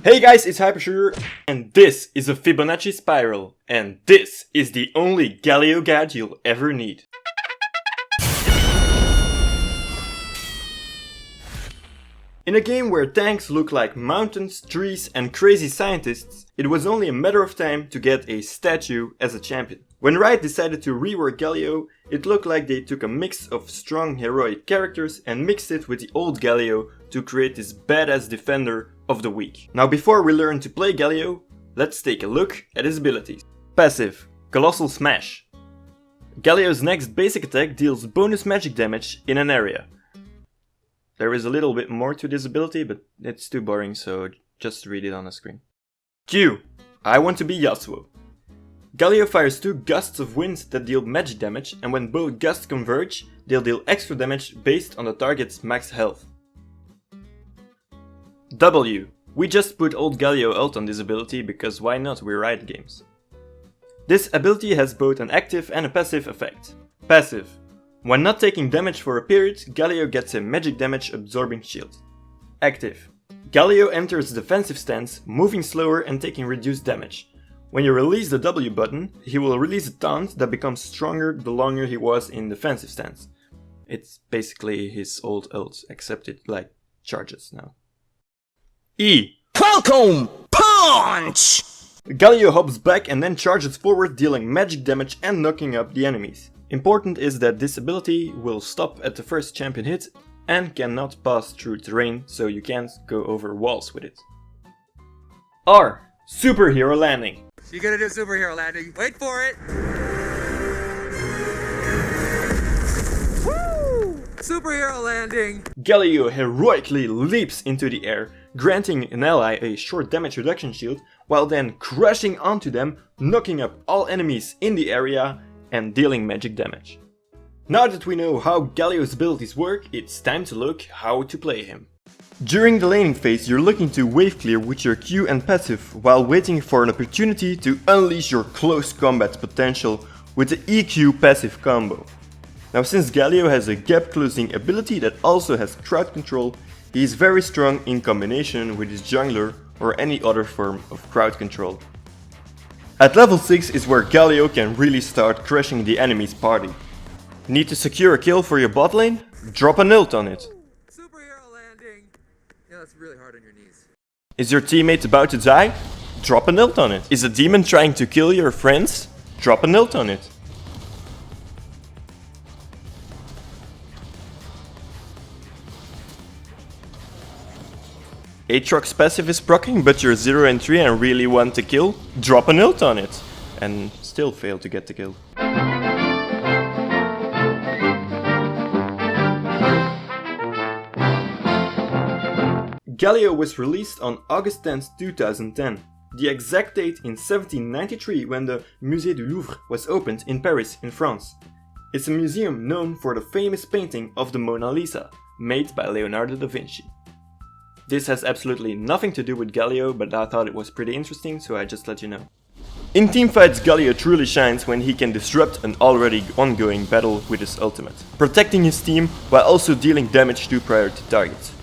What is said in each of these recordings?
Hey guys, it's Hypersugar, and this is a Fibonacci spiral, and this is the only Galio gadget you'll ever need. In a game where tanks look like mountains, trees and crazy scientists, it was only a matter of time to get a statue as a champion. When Riot decided to rework Galio, it looked like they took a mix of strong heroic characters and mixed it with the old Galio to create this badass defender of the weak. Now before we learn to play Galio, let's take a look at his abilities. Passive, Colossal Smash. Galio's next basic attack deals bonus magic damage in an area. There is a little bit more to this ability, but it's too boring, so just read it on the screen. Q. I want to be Yasuo. Galio fires 2 gusts of wind that deal magic damage, and when both gusts converge, they'll deal extra damage based on the target's max health. W. We just put old Galio ult on this ability because why not, we're Riot Games. This ability has both an active and a passive effect. Passive. When not taking damage for a period, Galio gets a magic damage absorbing shield. Active. Galio enters defensive stance, moving slower and taking reduced damage. When you release the W button, he will release a taunt that becomes stronger the longer he was in defensive stance. It's basically his old ult, except it like charges now. E. Falcon Punch! Galio hops back and then charges forward, dealing magic damage and knocking up the enemies. Important is that this ability will stop at the first champion hit and cannot pass through terrain, so you can't go over walls with it. R. Superhero Landing. You're gonna do superhero landing. Wait for it! Woo! Superhero landing! Galio heroically leaps into the air, granting an ally a short damage reduction shield, while then crashing onto them, knocking up all enemies in the area and dealing magic damage. Now that we know how Galio's abilities work, it's time to look how to play him. During the laning phase, you're looking to wave clear with your Q and passive, while waiting for an opportunity to unleash your close combat potential with the EQ passive combo. Now since Galio has a gap closing ability that also has crowd control, he is very strong in combination with his jungler or any other form of crowd control. At level 6 is where Galio can really start crushing the enemy's party. Need to secure a kill for your bot lane? Drop an ult on it. Superhero landing! Yeah, that's really hard on your knees. Is your teammate about to die? Drop an ult on it. Is a demon trying to kill your friends? Drop an ult on it. Aatrox's passive is proccing, but you're 0 and 3 and really want to kill? Drop an ult on it. And still fail to get the kill. Galio was released on August 10, 2010, the exact date in 1793 when the Musée du Louvre was opened in Paris, in France. It's a museum known for the famous painting of the Mona Lisa, made by Leonardo da Vinci. This has absolutely nothing to do with Galio, but I thought it was pretty interesting, so I just let you know. In teamfights, Galio truly shines when he can disrupt an already ongoing battle with his ultimate, protecting his team while also dealing damage to priority targets.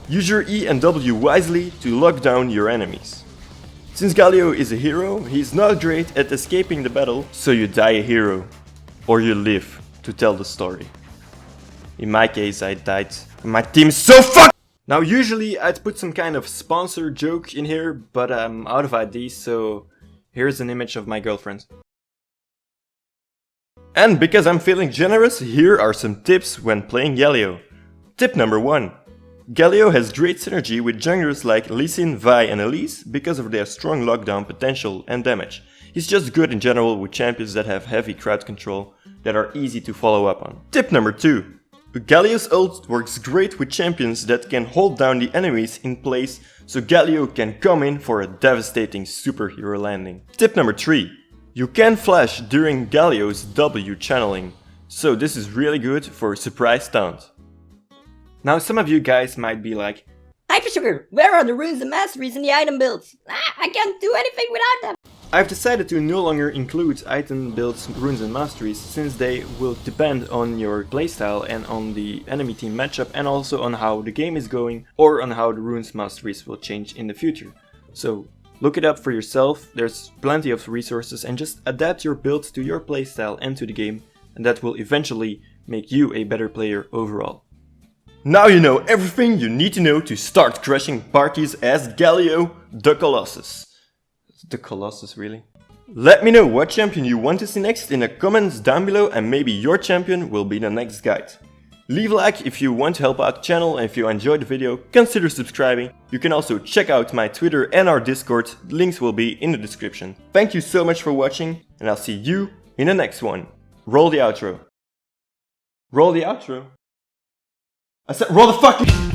Use your E and W wisely to lock down your enemies. Since Galio is a hero, he's not great at escaping the battle, so you die a hero. Or you live to tell the story. In my case, I died. My team is so fucked! Now usually I'd put some kind of sponsor joke in here, but I'm out of ideas, so here's an image of my girlfriend. And because I'm feeling generous, here are some tips when playing Galio. Tip number 1. Galio has great synergy with junglers like Lee Sin, Vi and Elise because of their strong lockdown potential and damage. He's just good in general with champions that have heavy crowd control that are easy to follow up on. Tip number 2. Galio's ult works great with champions that can hold down the enemies in place, so Galio can come in for a devastating superhero landing. Tip number 3. You can flash during Galio's W channeling, so this is really good for a surprise taunt. Now some of you guys might be like, Hypersugar, where are the runes and masteries in the item builds? I can't do anything without them! I've decided to no longer include item builds, runes and masteries, since they will depend on your playstyle and on the enemy team matchup and also on how the game is going or on how the runes masteries will change in the future. So look it up for yourself, there's plenty of resources, and just adapt your build to your playstyle and to the game, and that will eventually make you a better player overall. Now you know everything you need to know to start crushing parties as Galio the Colossus. The Colossus, really? Let me know what champion you want to see next in the comments down below, and maybe your champion will be the next guide. Leave a like if you want to help out the channel, and if you enjoyed the video, consider subscribing. You can also check out my Twitter and our Discord, the links will be in the description. Thank you so much for watching, and I'll see you in the next one. Roll the outro. Roll the outro? I said roll the fucking...